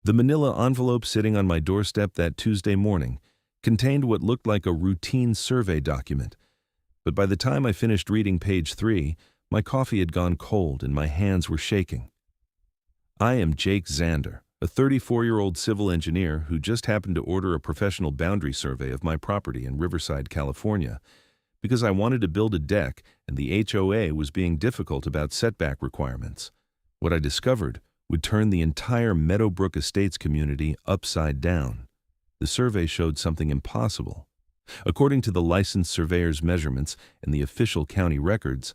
The manila envelope sitting on my doorstep that Tuesday morning contained what looked like a routine survey document, but by the time I finished reading page 3, my coffee had gone cold and my hands were shaking. I am Jake Xander, a 34-year-old civil engineer who just happened to order a professional boundary survey of my property in Riverside, California, because I wanted to build a deck and the HOA was being difficult about setback requirements. What I discovered would turn the entire Meadowbrook Estates community upside down. The survey showed something impossible. According to the licensed surveyor's measurements and the official county records,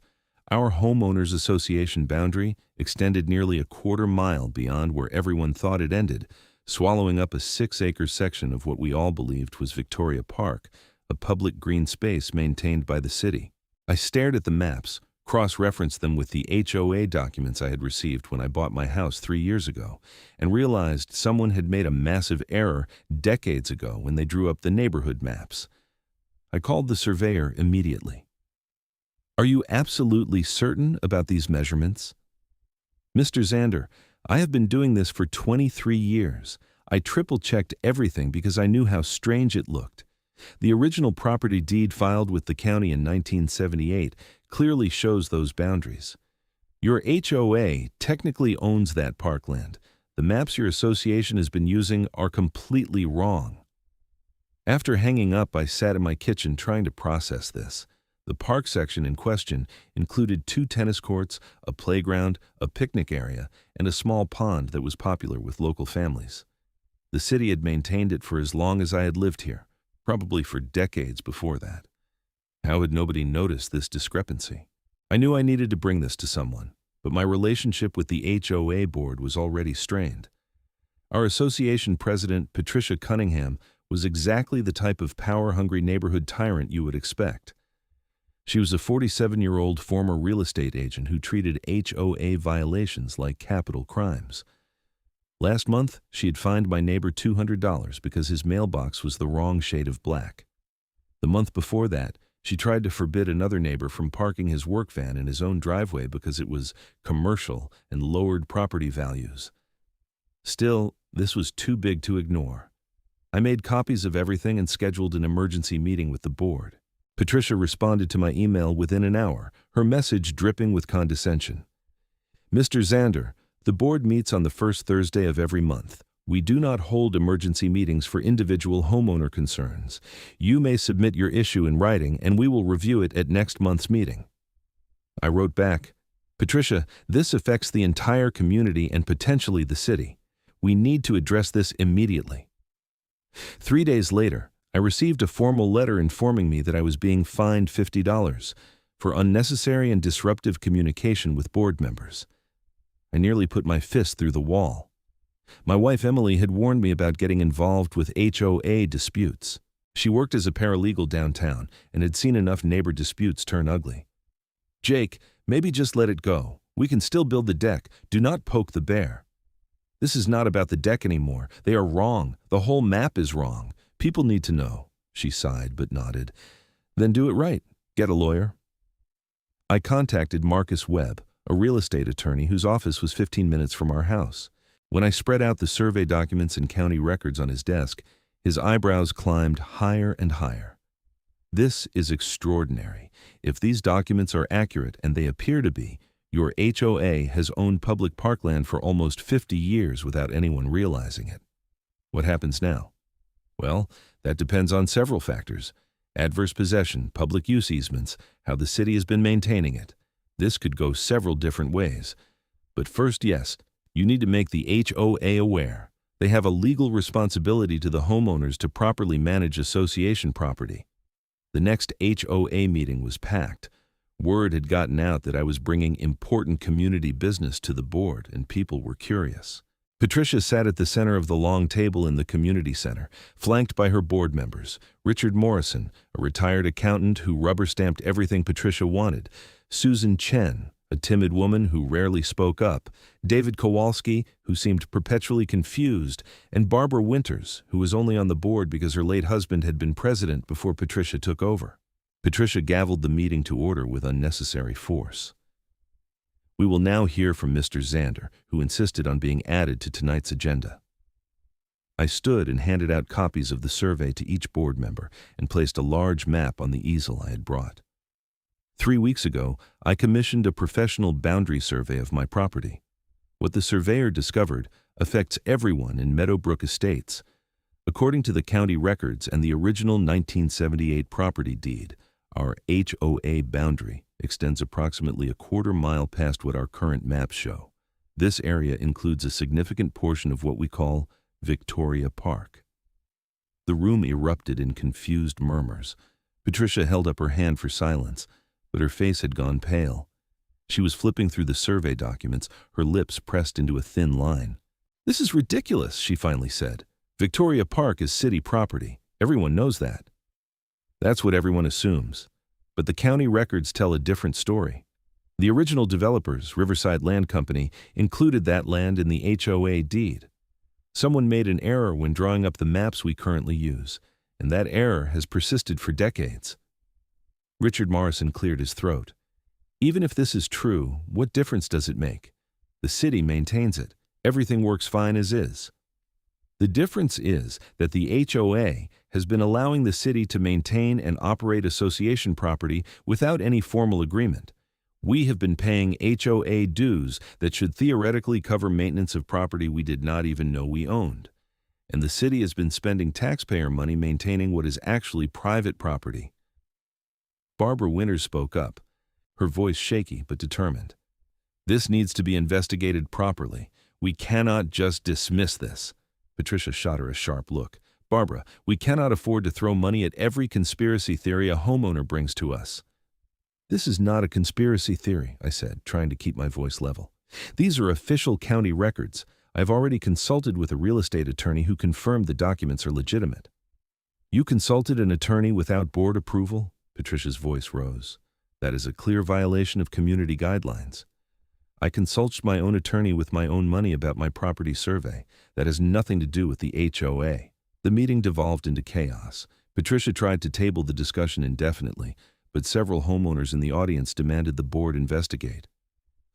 our homeowners association boundary extended nearly a quarter mile beyond where everyone thought it ended, swallowing up a 6-acre section of what we all believed was Victoria Park, a public green space maintained by the city. I stared at the maps, cross-referenced them with the HOA documents I had received when I bought my house 3 years ago, and realized someone had made a massive error decades ago when they drew up the neighborhood maps. I called the surveyor immediately. "Are you absolutely certain about these measurements?" "Mr. Xander, I have been doing this for 23 years. I triple-checked everything because I knew how strange it looked. The original property deed filed with the county in 1978 clearly shows those boundaries. Your HOA technically owns that parkland. The maps your association has been using are completely wrong." After hanging up, I sat in my kitchen trying to process this. The park section in question included 2 tennis courts, a playground, a picnic area, and a small pond that was popular with local families. The city had maintained it for as long as I had lived here, probably for decades before that. How had nobody noticed this discrepancy? I knew I needed to bring this to someone, but my relationship with the HOA board was already strained. Our association president, Patricia Cunningham, was exactly the type of power-hungry neighborhood tyrant you would expect. She was a 47-year-old former real estate agent who treated HOA violations like capital crimes. Last month, she had fined my neighbor $200 because his mailbox was the wrong shade of black. The month before that, she tried to forbid another neighbor from parking his work van in his own driveway because it was commercial and lowered property values. Still, this was too big to ignore. I made copies of everything and scheduled an emergency meeting with the board. Patricia responded to my email within an hour, her message dripping with condescension. "Mr. Xander, the board meets on the first Thursday of every month. We do not hold emergency meetings for individual homeowner concerns. You may submit your issue in writing and we will review it at next month's meeting." I wrote back, "Patricia, this affects the entire community and potentially the city. We need to address this immediately." 3 days later, I received a formal letter informing me that I was being fined $50 for unnecessary and disruptive communication with board members. I nearly put my fist through the wall. My wife Emily had warned me about getting involved with HOA disputes. She worked as a paralegal downtown and had seen enough neighbor disputes turn ugly. "Jake, maybe just let it go. We can still build the deck. Do not poke the bear." "This is not about the deck anymore. They are wrong. The whole map is wrong. People need to know." She sighed but nodded. "Then do it right. Get a lawyer." I contacted Marcus Webb, a real estate attorney whose office was 15 minutes from our house. When I spread out the survey documents and county records on his desk, his eyebrows climbed higher and higher. "This is extraordinary. If these documents are accurate, and they appear to be, your HOA has owned public parkland for almost 50 years without anyone realizing it. What happens now?" "Well, that depends on several factors. Adverse possession, public use easements, how the city has been maintaining it. This could go several different ways. But first, yes, you need to make the HOA aware. They have a legal responsibility to the homeowners to properly manage association property." The next HOA meeting was packed. Word had gotten out that I was bringing important community business to the board, and people were curious. Patricia sat at the center of the long table in the community center, flanked by her board members: Richard Morrison, a retired accountant who rubber-stamped everything Patricia wanted; Susan Chen, a timid woman who rarely spoke up; David Kowalski, who seemed perpetually confused; and Barbara Winters, who was only on the board because her late husband had been president before Patricia took over. Patricia gavelled the meeting to order with unnecessary force. "We will now hear from Mr. Xander, who insisted on being added to tonight's agenda." I stood and handed out copies of the survey to each board member and placed a large map on the easel I had brought. 3 weeks ago, I commissioned a professional boundary survey of my property. What the surveyor discovered affects everyone in Meadowbrook Estates. According to the county records and the original 1978 property deed, our HOA boundary extends approximately a quarter-mile past what our current maps show. This area includes a significant portion of what we call Victoria Park. The room erupted in confused murmurs. Patricia held up her hand for silence, but her face had gone pale. She was flipping through the survey documents, her lips pressed into a thin line. "This is ridiculous," she finally said. "Victoria Park is city property. Everyone knows that." "That's what everyone assumes. But the county records tell a different story. The original developers, Riverside Land Company, included that land in the HOA deed. Someone made an error when drawing up the maps we currently use, and that error has persisted for decades." Richard Morrison cleared his throat. "Even if this is true, what difference does it make? The city maintains it. Everything works fine as is." "The difference is that the HOA has been allowing the city to maintain and operate association property without any formal agreement. We have been paying HOA dues that should theoretically cover maintenance of property we did not even know we owned. And the city has been spending taxpayer money maintaining what is actually private property." Barbara Winters spoke up, her voice shaky but determined. "This needs to be investigated properly. We cannot just dismiss this." Patricia shot her a sharp look. "Barbara, we cannot afford to throw money at every conspiracy theory a homeowner brings to us." "This is not a conspiracy theory," I said, trying to keep my voice level. "These are official county records. I've already consulted with a real estate attorney who confirmed the documents are legitimate." "You consulted an attorney without board approval?" Patricia's voice rose. "That is a clear violation of community guidelines." "I consulted my own attorney with my own money about my property survey. That has nothing to do with the HOA." The meeting devolved into chaos. Patricia tried to table the discussion indefinitely, but several homeowners in the audience demanded the board investigate.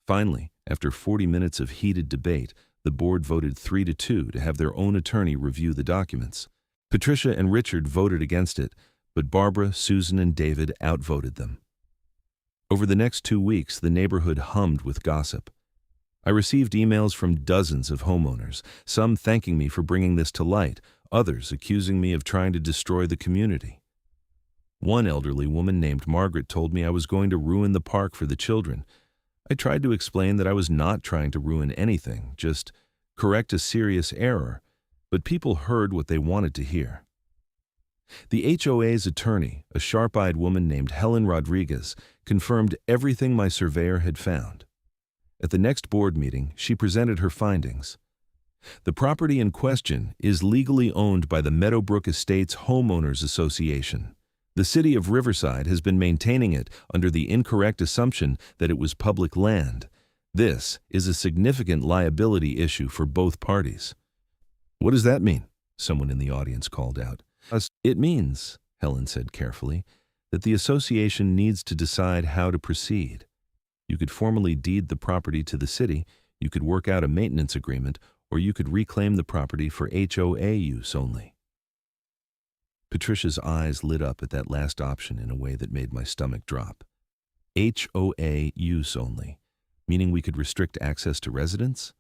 Finally, after 40 minutes of heated debate, the board voted 3-2 to have their own attorney review the documents. Patricia and Richard voted against it, but Barbara, Susan, and David outvoted them. Over the next 2 weeks, the neighborhood hummed with gossip. I received emails from dozens of homeowners, some thanking me for bringing this to light, others accusing me of trying to destroy the community. One elderly woman named Margaret told me I was going to ruin the park for the children. I tried to explain that I was not trying to ruin anything, just correct a serious error, but people heard what they wanted to hear. The HOA's attorney, a sharp-eyed woman named Helen Rodriguez, confirmed everything my surveyor had found. At the next board meeting, she presented her findings. "The property in question is legally owned by the Meadowbrook Estates Homeowners Association. The city of Riverside has been maintaining it under the incorrect assumption that it was public land. This is a significant liability issue for both parties." "What does that mean?" someone in the audience called out. "It means," Helen said carefully, "that the association needs to decide how to proceed. You could formally deed the property to the city, you could work out a maintenance agreement, or you could reclaim the property for HOA use only." Patricia's eyes lit up at that last option in a way that made my stomach drop. HOA use only, meaning we could restrict access to residents?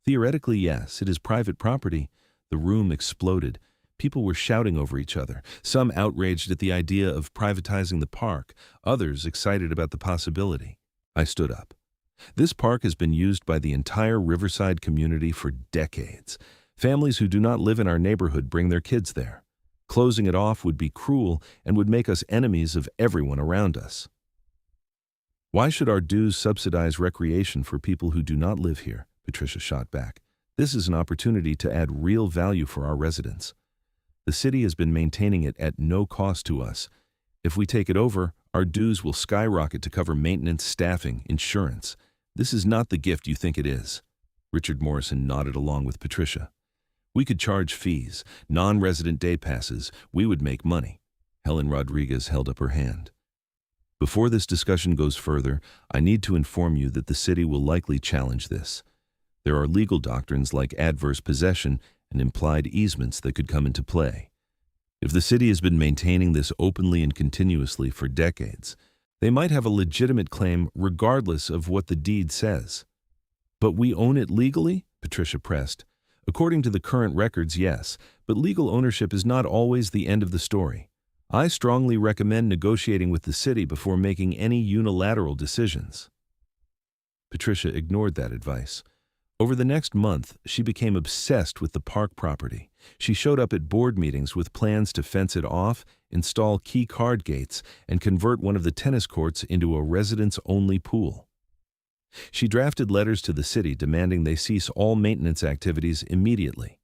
Theoretically, yes, it is private property. The room exploded. People were shouting over each other, some outraged at the idea of privatizing the park, others excited about the possibility. I stood up. "This park has been used by the entire Riverside community for decades. Families who do not live in our neighborhood bring their kids there. Closing it off would be cruel and would make us enemies of everyone around us. Why should our dues subsidize recreation for people who do not live here?" Patricia shot back. "This is an opportunity to add real value for our residents. The city has been maintaining it at no cost to us. If we take it over, our dues will skyrocket to cover maintenance, staffing, insurance. This is not the gift you think it is." Richard Morrison nodded along with Patricia. "We could charge fees, non-resident day passes. We would make money." Helen Rodriguez held up her hand. "Before this discussion goes further, I need to inform you that the city will likely challenge this. There are legal doctrines like adverse possession and implied easements that could come into play. If the city has been maintaining this openly and continuously for decades, they might have a legitimate claim regardless of what the deed says. But we own it legally? Patricia pressed. According to the current records, yes, but legal ownership is not always the end of the story. I strongly recommend negotiating with the city before making any unilateral decisions. Patricia ignored that advice. Over the next month, she became obsessed with the park property. She showed up at board meetings with plans to fence it off, install key card gates, and convert one of the tennis courts into a residents-only pool. She drafted letters to the city demanding they cease all maintenance activities immediately.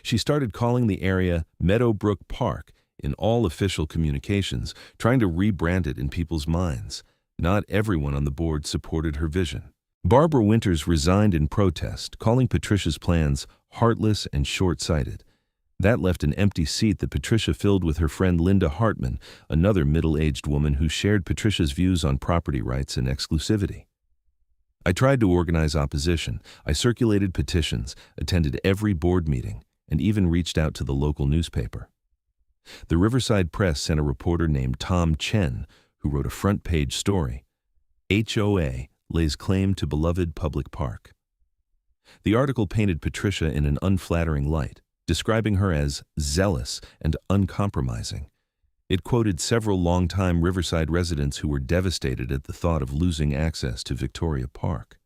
She started calling the area Meadowbrook Park in all official communications, trying to rebrand it in people's minds. Not everyone on the board supported her vision. Barbara Winters resigned in protest, calling Patricia's plans heartless and short-sighted. That left an empty seat that Patricia filled with her friend Linda Hartman, another middle-aged woman who shared Patricia's views on property rights and exclusivity. I tried to organize opposition. I circulated petitions, attended every board meeting, and even reached out to the local newspaper. The Riverside Press sent a reporter named Tom Chen, who wrote a front-page story. HOA lays claim to beloved public park. The article painted Patricia in an unflattering light, describing her as zealous and uncompromising. It quoted several longtime Riverside residents who were devastated at the thought of losing access to Victoria Park.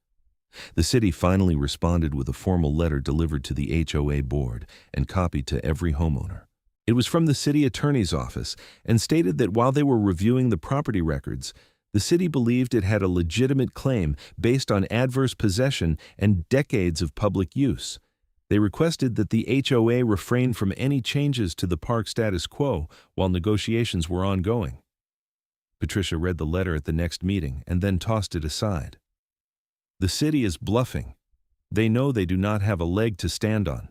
The city finally responded with a formal letter delivered to the HOA board and copied to every homeowner. It was from the city attorney's office and stated that while they were reviewing the property records, the city believed it had a legitimate claim based on adverse possession and decades of public use. They requested that the HOA refrain from any changes to the park status quo while negotiations were ongoing. Patricia read the letter at the next meeting and then tossed it aside. The city is bluffing. They know they do not have a leg to stand on.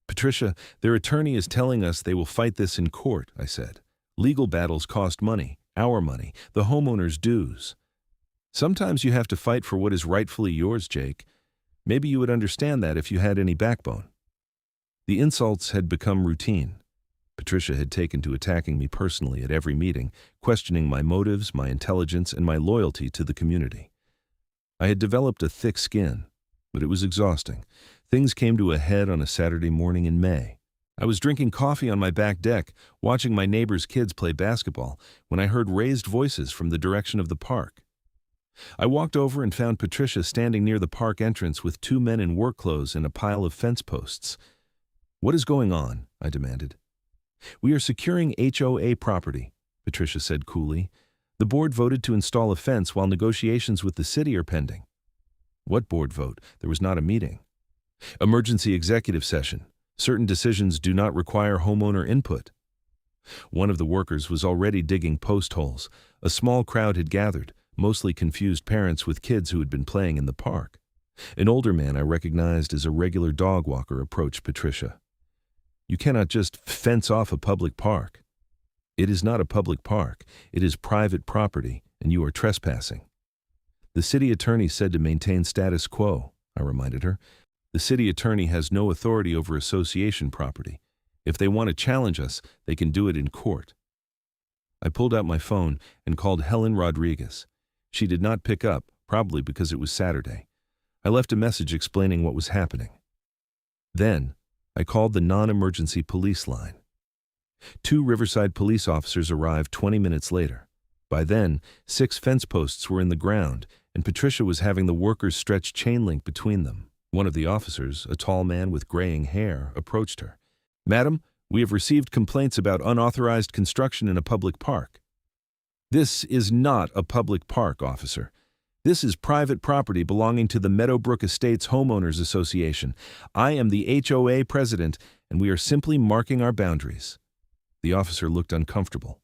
Patricia, their attorney is telling us they will fight this in court, I said. Legal battles cost money, our money, the homeowner's dues. Sometimes you have to fight for what is rightfully yours, Jake. Maybe you would understand that if you had any backbone. The insults had become routine. Patricia had taken to attacking me personally at every meeting, questioning my motives, my intelligence, and my loyalty to the community. I had developed a thick skin, but it was exhausting. Things came to a head on a Saturday morning in May. I was drinking coffee on my back deck, watching my neighbor's kids play basketball, when I heard raised voices from the direction of the park. I walked over and found Patricia standing near the park entrance with two men in work clothes and a pile of fence posts. "What is going on?" I demanded. "We are securing HOA property," Patricia said coolly. "The board voted to install a fence while negotiations with the city are pending." "What board vote? There was not a meeting." "Emergency executive session. Certain decisions do not require homeowner input." One of the workers was already digging post holes. A small crowd had gathered, mostly confused parents with kids who had been playing in the park. An older man I recognized as a regular dog walker approached Patricia. "You cannot just fence off a public park." "It is not a public park. It is private property, and you are trespassing." "The city attorney said to maintain status quo," I reminded her. "The city attorney has no authority over association property. If they want to challenge us, they can do it in court." I pulled out my phone and called Helen Rodriguez. She did not pick up, probably because it was Saturday. I left a message explaining what was happening. Then, I called the non-emergency police line. 2 Riverside police officers arrived 20 minutes later. By then, 6 fence posts were in the ground, and Patricia was having the workers stretch chain link between them. One of the officers, a tall man with graying hair, approached her. "Madam, we have received complaints about unauthorized construction in a public park." "This is not a public park, officer. This is private property belonging to the Meadowbrook Estates Homeowners Association. I am the HOA president, and we are simply marking our boundaries." The officer looked uncomfortable.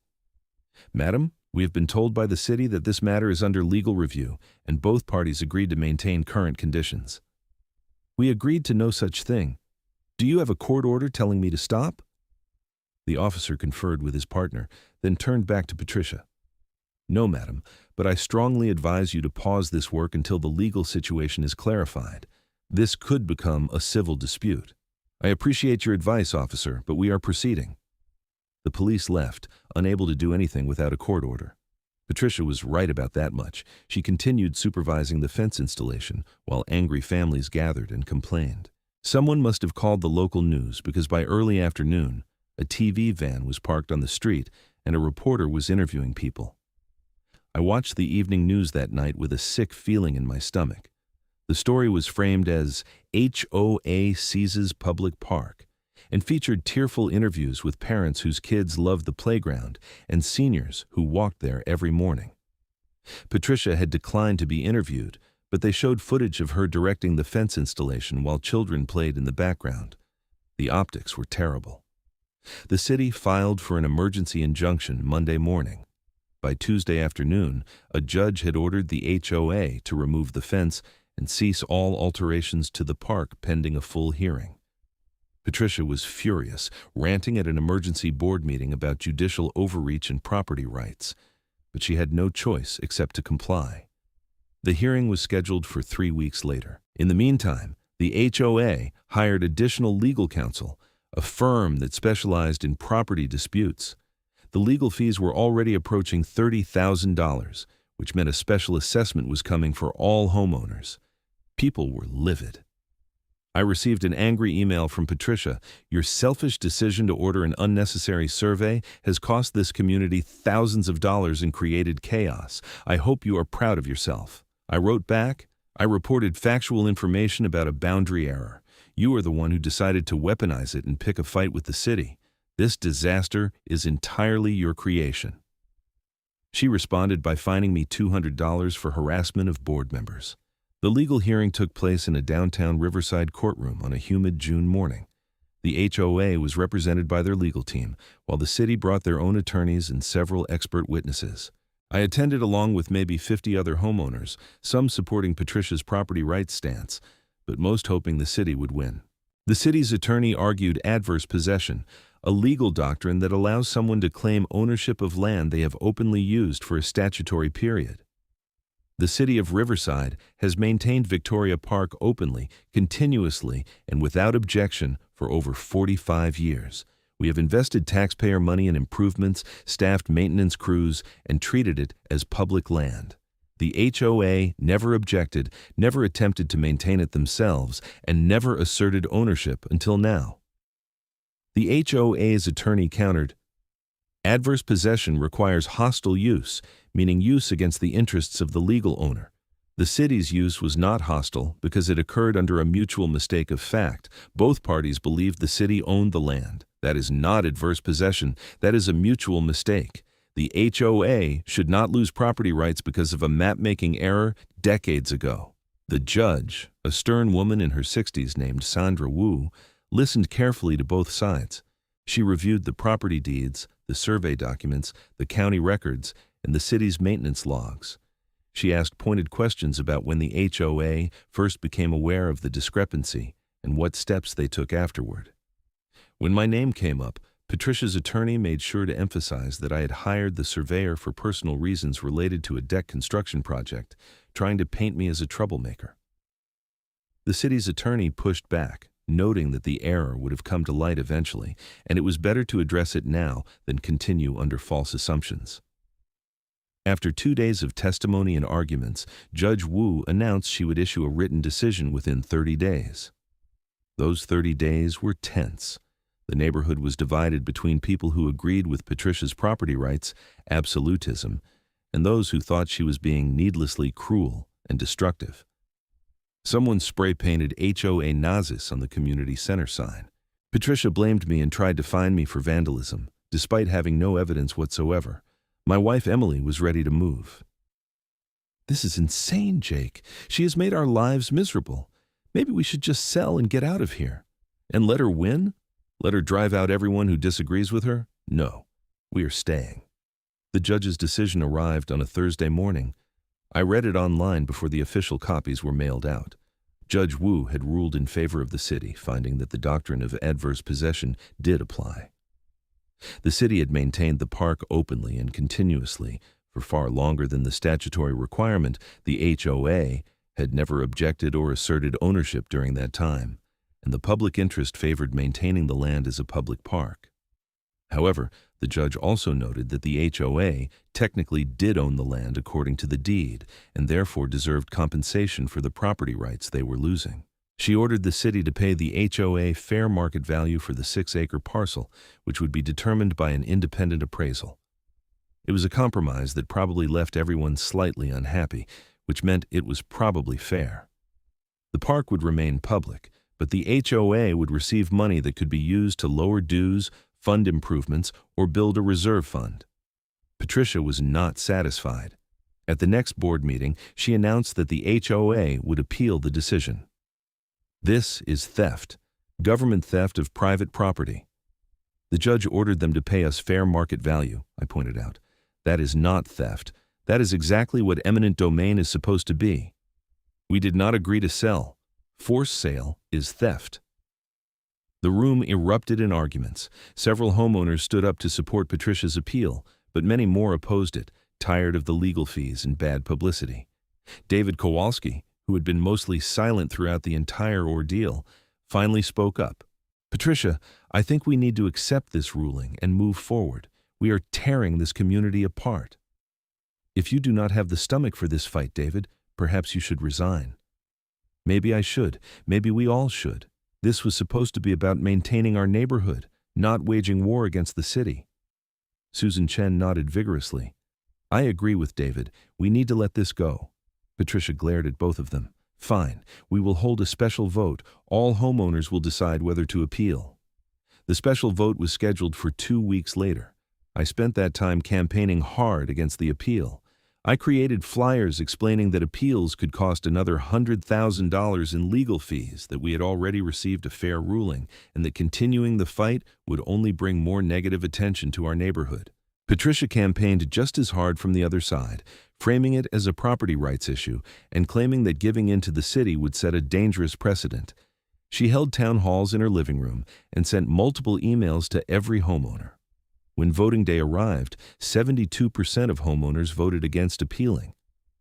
"Madam, we have been told by the city that this matter is under legal review, and both parties agreed to maintain current conditions." "We agreed to no such thing. Do you have a court order telling me to stop?" The officer conferred with his partner, then turned back to Patricia. "No, madam, but I strongly advise you to pause this work until the legal situation is clarified. This could become a civil dispute." I appreciate your advice, officer, but we are proceeding. The police left, unable to do anything without a court order. Patricia was right about that much. She continued supervising the fence installation while angry families gathered and complained. Someone must have called the local news because by early afternoon, a TV van was parked on the street and a reporter was interviewing people. I watched the evening news that night with a sick feeling in my stomach. The story was framed as HOA seizes public park and featured tearful interviews with parents whose kids loved the playground and seniors who walked there every morning. Patricia had declined to be interviewed, but they showed footage of her directing the fence installation while children played in the background. The optics were terrible. The city filed for an emergency injunction Monday morning. By Tuesday afternoon, a judge had ordered the HOA to remove the fence and cease all alterations to the park pending a full hearing. Patricia was furious, ranting at an emergency board meeting about judicial overreach and property rights, but she had no choice except to comply. The hearing was scheduled for 3 weeks later. In the meantime, the HOA hired additional legal counsel, a firm that specialized in property disputes. The legal fees were already approaching $30,000, which meant a special assessment was coming for all homeowners. People were livid. I received an angry email from Patricia. Your selfish decision to order an unnecessary survey has cost this community thousands of dollars and created chaos. I hope you are proud of yourself. I wrote back, I reported factual information about a boundary error. You are the one who decided to weaponize it and pick a fight with the city. This disaster is entirely your creation. She responded by fining me $200 for harassment of board members. The legal hearing took place in a downtown Riverside courtroom on a humid June morning. The HOA was represented by their legal team, while the city brought their own attorneys and several expert witnesses. I attended along with maybe 50 other homeowners, some supporting Patricia's property rights stance, but most hoping the city would win. The city's attorney argued adverse possession, a legal doctrine that allows someone to claim ownership of land they have openly used for a statutory period. The city of Riverside has maintained Victoria Park openly, continuously, and without objection for over 45 years. We have invested taxpayer money in improvements, staffed maintenance crews, and treated it as public land. The HOA never objected, never attempted to maintain it themselves, and never asserted ownership until now. The HOA's attorney countered, adverse possession requires hostile use, meaning use against the interests of the legal owner. The city's use was not hostile because it occurred under a mutual mistake of fact. Both parties believed the city owned the land. That is not adverse possession. That is a mutual mistake. The HOA should not lose property rights because of a map-making error decades ago. The judge, a stern woman in her 60s named Xander Wu, listened carefully to both sides. She reviewed the property deeds, the survey documents, the county records, and the city's maintenance logs. She asked pointed questions about when the HOA first became aware of the discrepancy and what steps they took afterward. When my name came up, Patricia's attorney made sure to emphasize that I had hired the surveyor for personal reasons related to a deck construction project, trying to paint me as a troublemaker. The city's attorney pushed back, noting that the error would have come to light eventually, and it was better to address it now than continue under false assumptions. After 2 days of testimony and arguments, Judge Wu announced she would issue a written decision within 30 days. Those 30 days were tense. The neighborhood was divided between people who agreed with Patricia's property rights, absolutism, and those who thought she was being needlessly cruel and destructive. Someone spray-painted HOA Nazis on the community center sign. Patricia blamed me and tried to fine me for vandalism, despite having no evidence whatsoever. My wife Emily was ready to move. This is insane, Jake. She has made our lives miserable. Maybe we should just sell and get out of here. And let her win? Let her drive out everyone who disagrees with her? No, we are staying. The judge's decision arrived on a Thursday morning. I read it online before the official copies were mailed out. Judge Wu had ruled in favor of the city, finding that the doctrine of adverse possession did apply. The city had maintained the park openly and continuously for far longer than the statutory requirement. The HOA had never objected or asserted ownership during that time, and the public interest favored maintaining the land as a public park. However, the judge also noted that the HOA technically did own the land according to the deed and therefore deserved compensation for the property rights they were losing. She ordered the city to pay the HOA fair market value for the 6-acre parcel, which would be determined by an independent appraisal. It was a compromise that probably left everyone slightly unhappy, which meant it was probably fair. The park would remain public, but the HOA would receive money that could be used to lower dues, fund improvements, or build a reserve fund. Patricia was not satisfied. At the next board meeting, she announced that the HOA would appeal the decision. This is theft, government theft of private property. The judge ordered them to pay us fair market value, I pointed out. That is not theft. That is exactly what eminent domain is supposed to be. We did not agree to sell. Forced sale is theft. The room erupted in arguments. Several homeowners stood up to support Patricia's appeal, but many more opposed it, tired of the legal fees and bad publicity. David Kowalski, who had been mostly silent throughout the entire ordeal, finally spoke up. Patricia, I think we need to accept this ruling and move forward. We are tearing this community apart. If you do not have the stomach for this fight, David, perhaps you should resign. Maybe I should. Maybe we all should. This was supposed to be about maintaining our neighborhood, not waging war against the city. Susan Chen nodded vigorously. I agree with David. We need to let this go. Patricia glared at both of them. Fine, we will hold a special vote. All homeowners will decide whether to appeal. The special vote was scheduled for 2 weeks later. I spent that time campaigning hard against the appeal. I created flyers explaining that appeals could cost another $100,000 in legal fees, that we had already received a fair ruling, and that continuing the fight would only bring more negative attention to our neighborhood. Patricia campaigned just as hard from the other side, framing it as a property rights issue and claiming that giving in to the city would set a dangerous precedent. She held town halls in her living room and sent multiple emails to every homeowner. When voting day arrived, 72% of homeowners voted against appealing.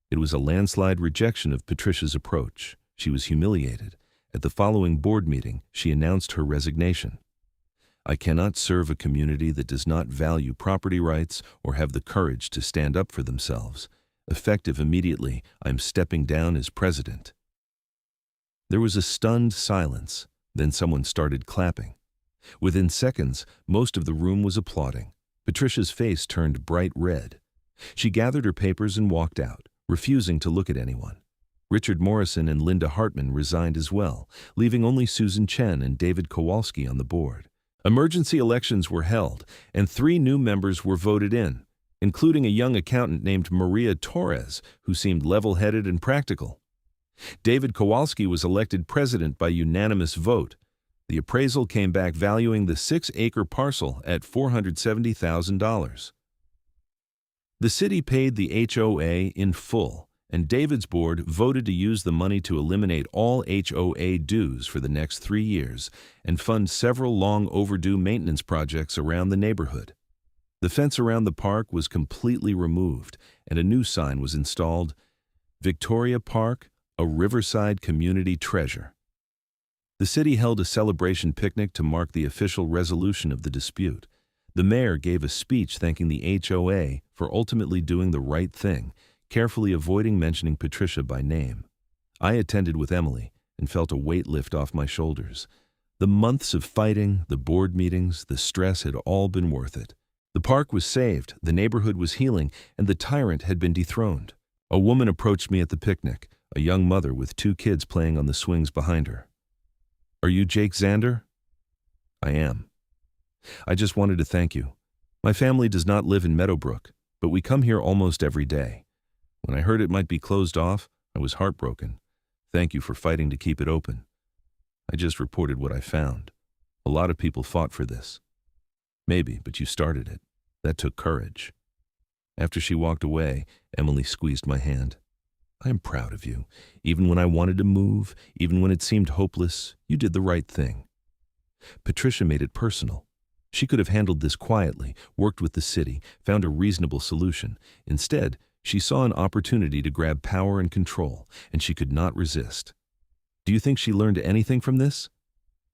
It was a landslide rejection of Patricia's approach. She was humiliated. At the following board meeting, she announced her resignation. I cannot serve a community that does not value property rights or have the courage to stand up for themselves. Effective immediately, I am stepping down as president. There was a stunned silence. Then someone started clapping. Within seconds, most of the room was applauding. Patricia's face turned bright red. She gathered her papers and walked out, refusing to look at anyone. Richard Morrison and Linda Hartman resigned as well, leaving only Susan Chen and David Kowalski on the board. Emergency elections were held, and 3 new members were voted in, including a young accountant named Maria Torres, who seemed level-headed and practical. David Kowalski was elected president by unanimous vote. The appraisal came back valuing the 6-acre parcel at $470,000. The city paid the HOA in full, and David's board voted to use the money to eliminate all HOA dues for the next 3 years and fund several long overdue maintenance projects around the neighborhood. The fence around the park was completely removed, and a new sign was installed, Victoria Park, a Riverside community treasure. The city held a celebration picnic to mark the official resolution of the dispute. The mayor gave a speech thanking the HOA for ultimately doing the right thing, carefully avoiding mentioning Patricia by name. I attended with Emily and felt a weight lift off my shoulders. The months of fighting, the board meetings, the stress had all been worth it. The park was saved, the neighborhood was healing, and the tyrant had been dethroned. A woman approached me at the picnic, a young mother with 2 kids playing on the swings behind her. Are you Jake Xander? I am. I just wanted to thank you. My family does not live in Meadowbrook, but we come here almost every day. When I heard it might be closed off, I was heartbroken. Thank you for fighting to keep it open. I just reported what I found. A lot of people fought for this. Maybe, but you started it. That took courage. After she walked away, Emily squeezed my hand. I am proud of you. Even when I wanted to move, even when it seemed hopeless, you did the right thing. Patricia made it personal. She could have handled this quietly, worked with the city, found a reasonable solution. Instead, she saw an opportunity to grab power and control, and she could not resist. Do you think she learned anything from this?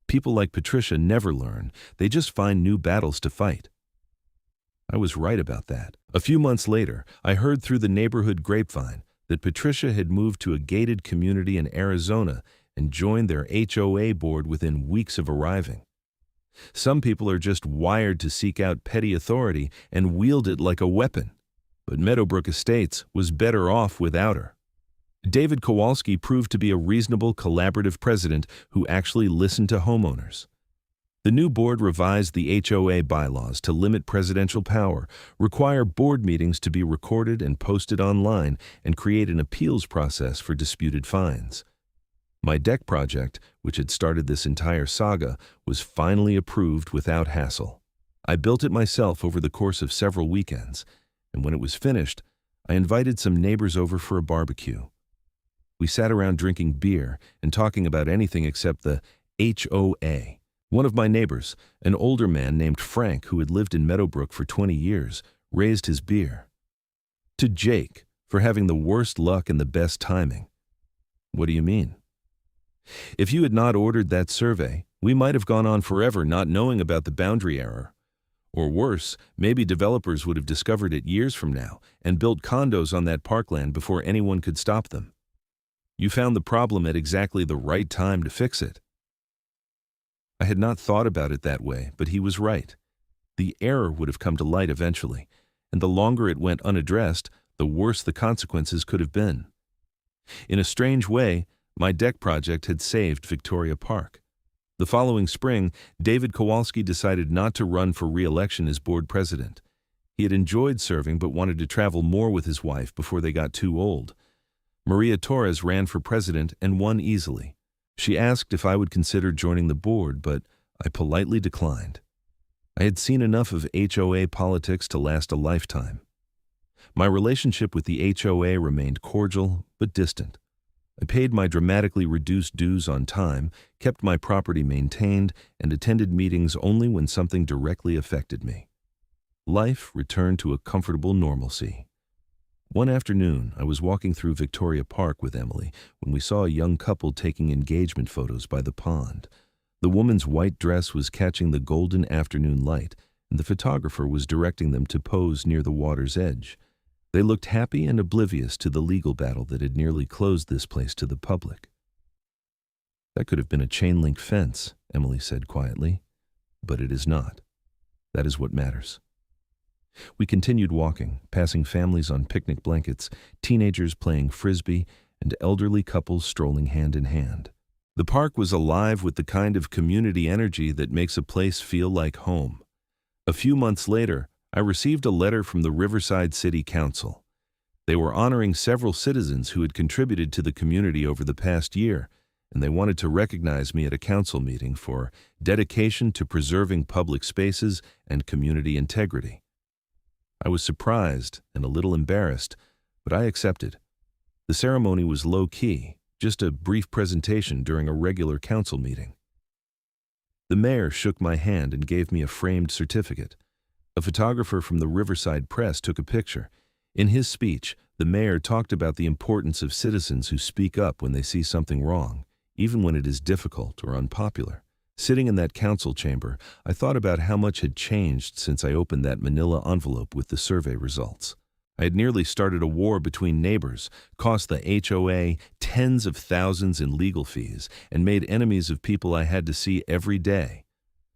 People like Patricia never learn, they just find new battles to fight. I was right about that. A few months later, I heard through the neighborhood grapevine that Patricia had moved to a gated community in Arizona and joined their HOA board within weeks of arriving. Some people are just wired to seek out petty authority and wield it like a weapon. But Meadowbrook Estates was better off without her. David Kowalski proved to be a reasonable, collaborative president who actually listened to homeowners. The new board revised the HOA bylaws to limit presidential power, require board meetings to be recorded and posted online, and create an appeals process for disputed fines. My deck project, which had started this entire saga, was finally approved without hassle. I built it myself over the course of several weekends, and when it was finished, I invited some neighbors over for a barbecue. We sat around drinking beer and talking about anything except the HOA. One of my neighbors, an older man named Frank who had lived in Meadowbrook for 20 years, raised his beer. To Jake, for having the worst luck and the best timing. What do you mean? If you had not ordered that survey, we might have gone on forever not knowing about the boundary error. Or worse, maybe developers would have discovered it years from now and built condos on that parkland before anyone could stop them. You found the problem at exactly the right time to fix it. I had not thought about it that way, but he was right. The error would have come to light eventually, and the longer it went unaddressed, the worse the consequences could have been. In a strange way, my deck project had saved Victoria Park. The following spring, David Kowalski decided not to run for re-election as board president. He had enjoyed serving but wanted to travel more with his wife before they got too old. Maria Torres ran for president and won easily. She asked if I would consider joining the board, but I politely declined. I had seen enough of HOA politics to last a lifetime. My relationship with the HOA remained cordial but distant. I paid my dramatically reduced dues on time, kept my property maintained, and attended meetings only when something directly affected me. Life returned to a comfortable normalcy. One afternoon, I was walking through Victoria Park with Emily when we saw a young couple taking engagement photos by the pond. The woman's white dress was catching the golden afternoon light, and the photographer was directing them to pose near the water's edge. They looked happy and oblivious to the legal battle that had nearly closed this place to the public. "That could have been a chain-link fence," Emily said quietly. "But it is not. That is what matters." We continued walking, passing families on picnic blankets, teenagers playing frisbee, and elderly couples strolling hand in hand. The park was alive with the kind of community energy that makes a place feel like home. A few months later, I received a letter from the Riverside City Council. They were honoring several citizens who had contributed to the community over the past year, and they wanted to recognize me at a council meeting for dedication to preserving public spaces and community integrity. I was surprised and a little embarrassed, but I accepted. The ceremony was low-key, just a brief presentation during a regular council meeting. The mayor shook my hand and gave me a framed certificate. A photographer from the Riverside Press took a picture. In his speech, the mayor talked about the importance of citizens who speak up when they see something wrong, even when it is difficult or unpopular. Sitting in that council chamber, I thought about how much had changed since I opened that manila envelope with the survey results. I had nearly started a war between neighbors, cost the HOA tens of thousands in legal fees, and made enemies of people I had to see every day.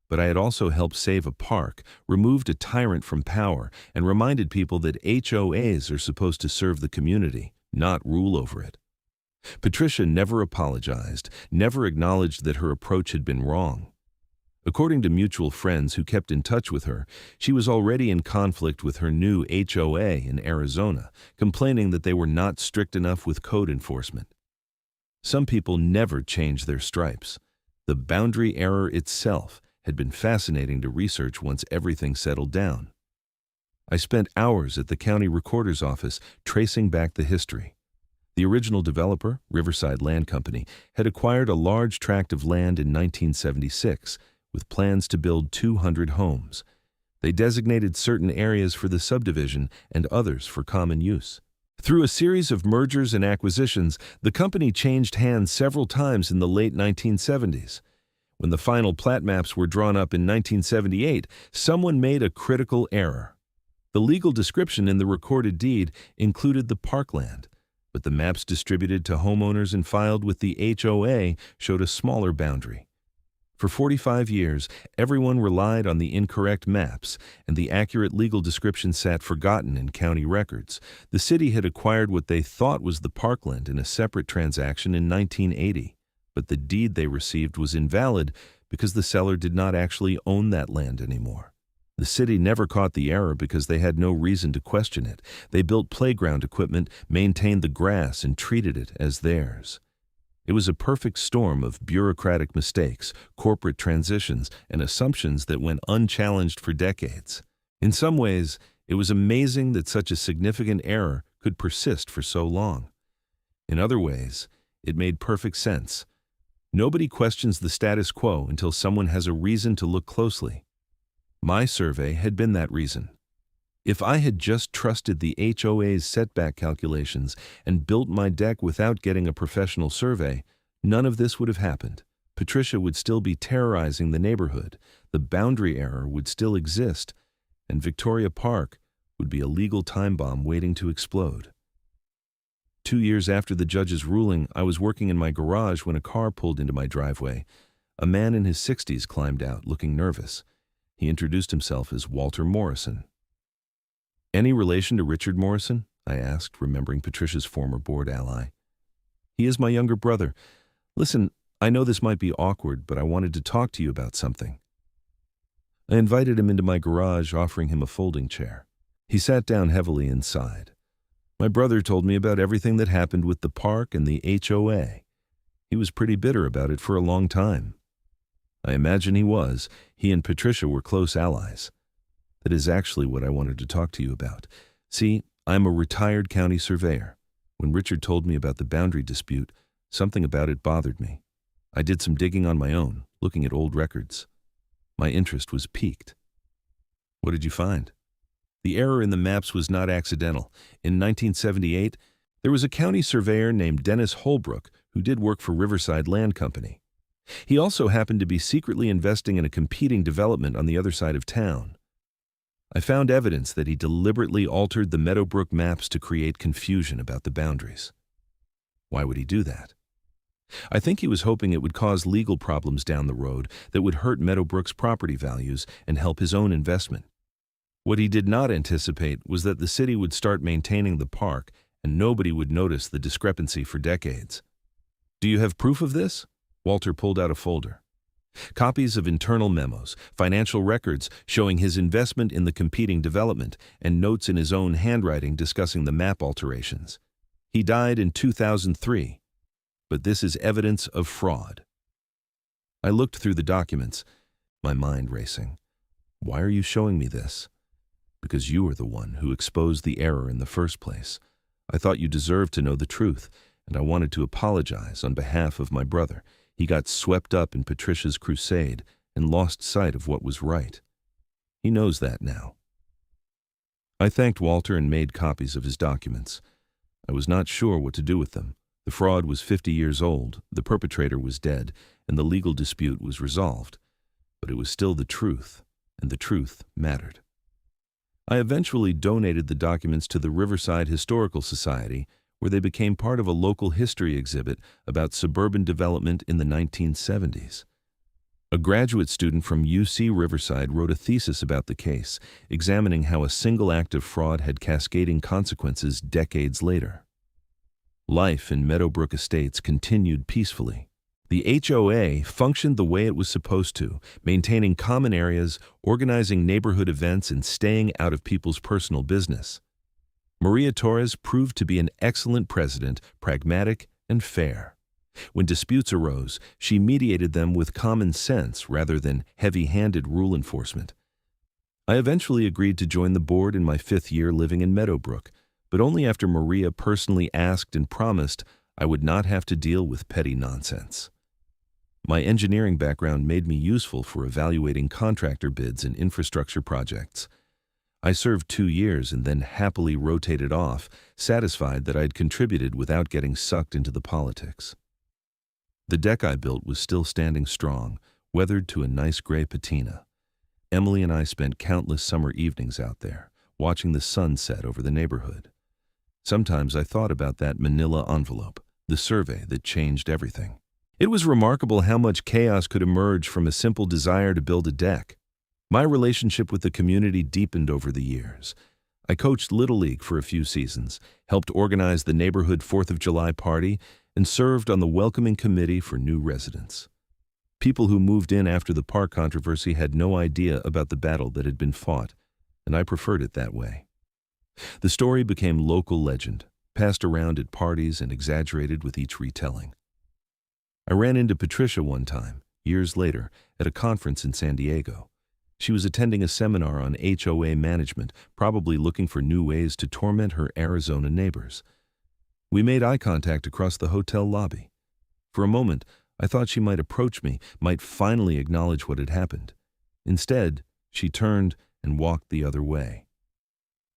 But I had also helped save a park, removed a tyrant from power, and reminded people that HOAs are supposed to serve the community, not rule over it. Patricia never apologized, never acknowledged that her approach had been wrong. According to mutual friends who kept in touch with her, she was already in conflict with her new HOA in Arizona, complaining that they were not strict enough with code enforcement. Some people never change their stripes. The boundary error itself had been fascinating to research once everything settled down. I spent hours at the county recorder's office tracing back the history. The original developer, Riverside Land Company, had acquired a large tract of land in 1976 with plans to build 200 homes. They designated certain areas for the subdivision and others for common use. Through a series of mergers and acquisitions, the company changed hands several times in the late 1970s. When the final plat maps were drawn up in 1978, someone made a critical error. The legal description in the recorded deed included the Parkland, but the maps distributed to homeowners and filed with the HOA showed a smaller boundary. For 45 years, everyone relied on the incorrect maps, and the accurate legal description sat forgotten in county records. The city had acquired what they thought was the Parkland in a separate transaction in 1980, but the deed they received was invalid because the seller did not actually own that land anymore. The city never caught the error because they had no reason to question it. They built playground equipment, maintained the grass, and treated it as theirs. It was a perfect storm of bureaucratic mistakes, corporate transitions, and assumptions that went unchallenged for decades. In some ways, it was amazing that such a significant error could persist for so long. In other ways, it made perfect sense. Nobody questions the status quo until someone has a reason to look closely. My survey had been that reason. If I had just trusted the HOA's setback calculations and built my deck without getting a professional survey, none of this would have happened. Patricia would still be terrorizing the neighborhood, the boundary error would still exist, and Victoria Park would be a legal time bomb waiting to explode. 2 years after the judge's ruling, I was working in my garage when a car pulled into my driveway. A man in his 60s climbed out, looking nervous. He introduced himself as Walter Morrison. "Any relation to Richard Morrison?" I asked, remembering Patricia's former board ally. "He is my younger brother. Listen, I know this might be awkward, but I wanted to talk to you about something." I invited him into my garage, offering him a folding chair. He sat down heavily and sighed. "My brother told me about everything that happened with the park and the HOA. He was pretty bitter about it for a long time." I imagine he was. He and Patricia were close allies. That is actually what I wanted to talk to you about. See, I'm a retired county surveyor. When Richard told me about the boundary dispute, something about it bothered me. I did some digging on my own, looking at old records. My interest was piqued. "What did you find?" "The error in the maps was not accidental. In 1978, there was a county surveyor named Dennis Holbrook who did work for Riverside Land Company. He also happened to be secretly investing in a competing development on the other side of town. I found evidence that he deliberately altered the Meadowbrook maps to create confusion about the boundaries." "Why would he do that?" "I think he was hoping it would cause legal problems down the road that would hurt Meadowbrook's property values and help his own investment. What he did not anticipate was that the city would start maintaining the park and nobody would notice the discrepancy for decades." "Do you have proof of this?" Walter pulled out a folder. "Copies of internal memos, financial records showing his investment in the competing development, and notes in his own handwriting discussing the map alterations. He died in 2003, but this is evidence of fraud." I looked through the documents, my mind racing. "Why are you showing me this?" "Because you are the one who exposed the error in the first place. I thought you deserved to know the truth, and I wanted to apologize on behalf of my brother. He got swept up in Patricia's crusade and lost sight of what was right. He knows that now." I thanked Walter and made copies of his documents. I was not sure what to do with them. The fraud was 50 years old, the perpetrator was dead, and the legal dispute was resolved. But it was still the truth, and the truth mattered. I eventually donated the documents to the Riverside Historical Society, where they became part of a local history exhibit about suburban development in the 1970s. A graduate student from UC Riverside wrote a thesis about the case, examining how a single act of fraud had cascading consequences decades later. Life in Meadowbrook Estates continued peacefully. The HOA functioned the way it was supposed to, maintaining common areas, organizing neighborhood events, and staying out of people's personal business. Maria Torres proved to be an excellent president, pragmatic and fair. When disputes arose, she mediated them with common sense rather than heavy-handed rule enforcement. I eventually agreed to join the board in my 5th year living in Meadowbrook, but only after Maria personally asked and promised I would not have to deal with petty nonsense. My engineering background made me useful for evaluating contractor bids and infrastructure projects. I served 2 years and then happily rotated off, satisfied that I'd contributed without getting sucked into the politics. The deck I built was still standing strong, weathered to a nice gray patina. Emily and I spent countless summer evenings out there, watching the sun set over the neighborhood. Sometimes I thought about that manila envelope, the survey that changed everything. It was remarkable how much chaos could emerge from a simple desire to build a deck. My relationship with the community deepened over the years. I coached Little League for a few seasons, helped organize the neighborhood 4th of July party, and served on the welcoming committee for new residents. People who moved in after the park controversy had no idea about the battle that had been fought, and I preferred it that way. The story became local legend, passed around at parties and exaggerated with each retelling. I ran into Patricia one time, years later, at a conference in San Diego. She was attending a seminar on HOA management, probably looking for new ways to torment her Arizona neighbors. We made eye contact across the hotel lobby. For a moment, I thought she might approach me, might finally acknowledge what had happened. Instead, she turned and walked the other way.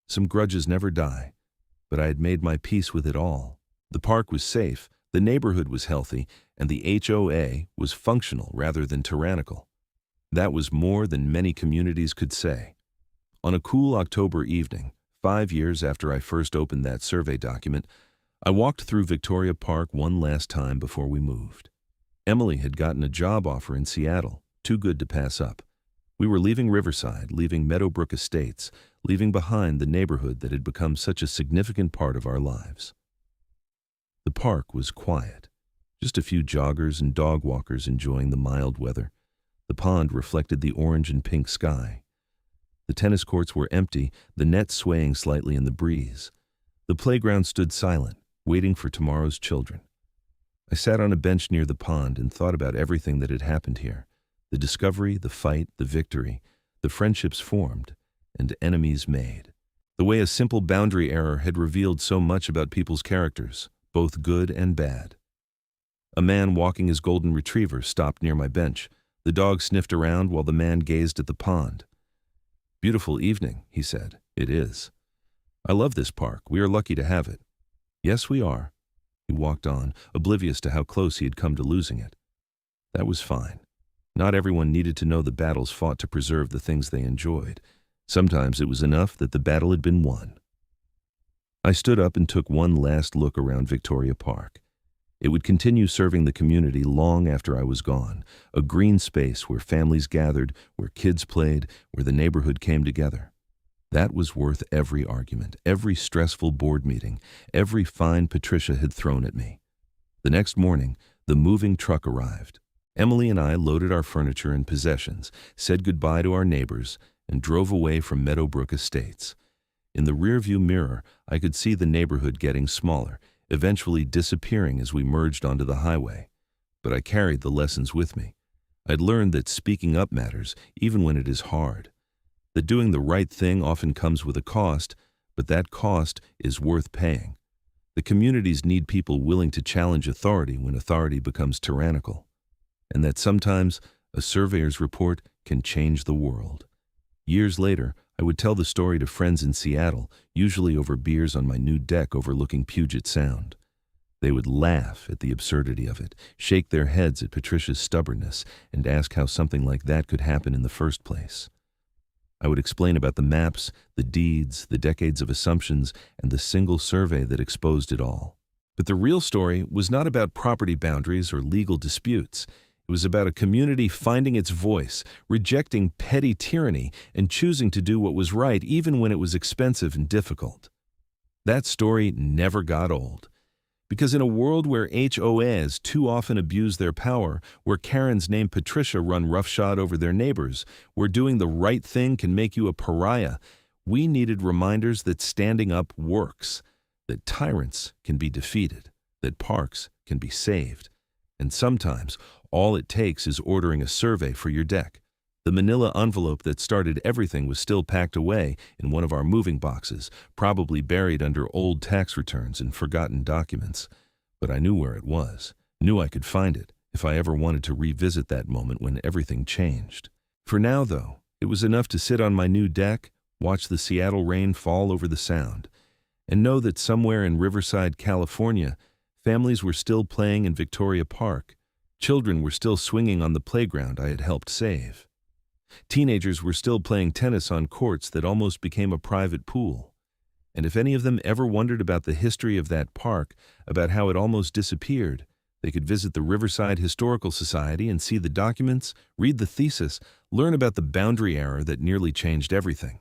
Some grudges never die, but I had made my peace with it all. The park was safe, the neighborhood was healthy, and the HOA was functional rather than tyrannical. That was more than many communities could say. On a cool October evening, 5 years after I first opened that survey document, I walked through Victoria Park one last time before we moved. Emily had gotten a job offer in Seattle, too good to pass up. We were leaving Riverside, leaving Meadowbrook Estates, leaving behind the neighborhood that had become such a significant part of our lives. The park was quiet, just a few joggers and dog walkers enjoying the mild weather. The pond reflected the orange and pink sky. The tennis courts were empty, the net swaying slightly in the breeze. The playground stood silent, waiting for tomorrow's children. I sat on a bench near the pond and thought about everything that had happened here. The discovery, the fight, the victory, the friendships formed, and enemies made. The way a simple boundary error had revealed so much about people's characters, both good and bad. A man walking his golden retriever stopped near my bench. The dog sniffed around while the man gazed at the pond. "Beautiful evening," he said. "It is. I love this park. We are lucky to have it." "Yes, we are." He walked on, oblivious to how close he had come to losing it. That was fine. Not everyone needed to know the battles fought to preserve the things they enjoyed. Sometimes it was enough that the battle had been won. I stood up and took one last look around Victoria Park. It would continue serving the community long after I was gone, a green space where families gathered, where kids played, where the neighborhood came together. That was worth every argument, every stressful board meeting, every fine Patricia had thrown at me. The next morning, the moving truck arrived. Emily and I loaded our furniture and possessions, said goodbye to our neighbors, and drove away from Meadowbrook Estates. In the rearview mirror, I could see the neighborhood getting smaller, eventually disappearing as we merged onto the highway. But I carried the lessons with me. I'd learned that speaking up matters, even when it is hard. That doing the right thing often comes with a cost, but that cost is worth paying. The communities need people willing to challenge authority when authority becomes tyrannical. And that sometimes a surveyor's report can change the world. Years later, I would tell the story to friends in Seattle, usually over beers on my new deck overlooking Puget Sound. They would laugh at the absurdity of it, shake their heads at Patricia's stubbornness, and ask how something like that could happen in the first place. I would explain about the maps, the deeds, the decades of assumptions, and the single survey that exposed it all. But the real story was not about property boundaries or legal disputes. It was about a community finding its voice, rejecting petty tyranny, and choosing to do what was right even when it was expensive and difficult. That story never got old. Because in a world where HOAs too often abuse their power, where Karens named Patricia run roughshod over their neighbors, where doing the right thing can make you a pariah, we needed reminders that standing up works, that tyrants can be defeated, that parks can be saved. And sometimes, all it takes is ordering a survey for your deck. The manila envelope that started everything was still packed away in one of our moving boxes, probably buried under old tax returns and forgotten documents. But I knew where it was, knew I could find it if I ever wanted to revisit that moment when everything changed. For now, though, it was enough to sit on my new deck, watch the Seattle rain fall over the Sound, and know that somewhere in Riverside, California, families were still playing in Victoria Park, Children were still swinging on the playground I had helped save. Teenagers were still playing tennis on courts that almost became a private pool. And if any of them ever wondered about the history of that park, about how it almost disappeared, they could visit the Riverside Historical Society and see the documents, read the thesis, learn about the boundary error that nearly changed everything.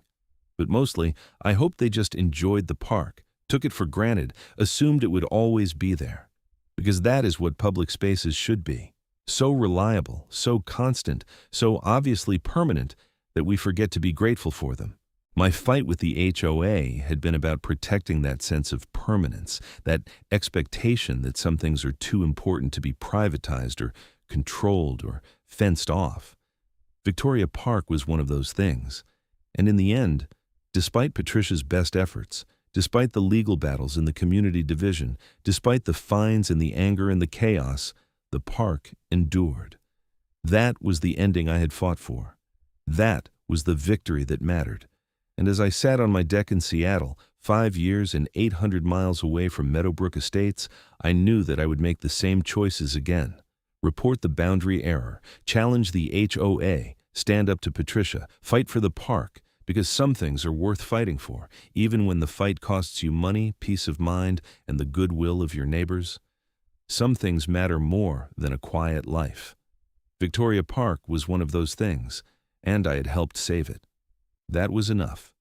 But mostly, I hoped they just enjoyed the park, took it for granted, assumed it would always be there. Because that is what public spaces should be. So reliable, so constant, so obviously permanent that we forget to be grateful for them. My fight with the HOA had been about protecting that sense of permanence, that expectation that some things are too important to be privatized or controlled or fenced off. Victoria Park was one of those things. And in the end, despite Patricia's best efforts, despite the legal battles in the community division, despite the fines and the anger and the chaos, the park endured. That was the ending I had fought for. That was the victory that mattered. And as I sat on my deck in Seattle, 5 years and 800 miles away from Meadowbrook Estates, I knew that I would make the same choices again. Report the boundary error, challenge the HOA, stand up to Patricia, fight for the park, because some things are worth fighting for, even when the fight costs you money, peace of mind, and the goodwill of your neighbors. Some things matter more than a quiet life. Victoria Park was one of those things, and I had helped save it. That was enough.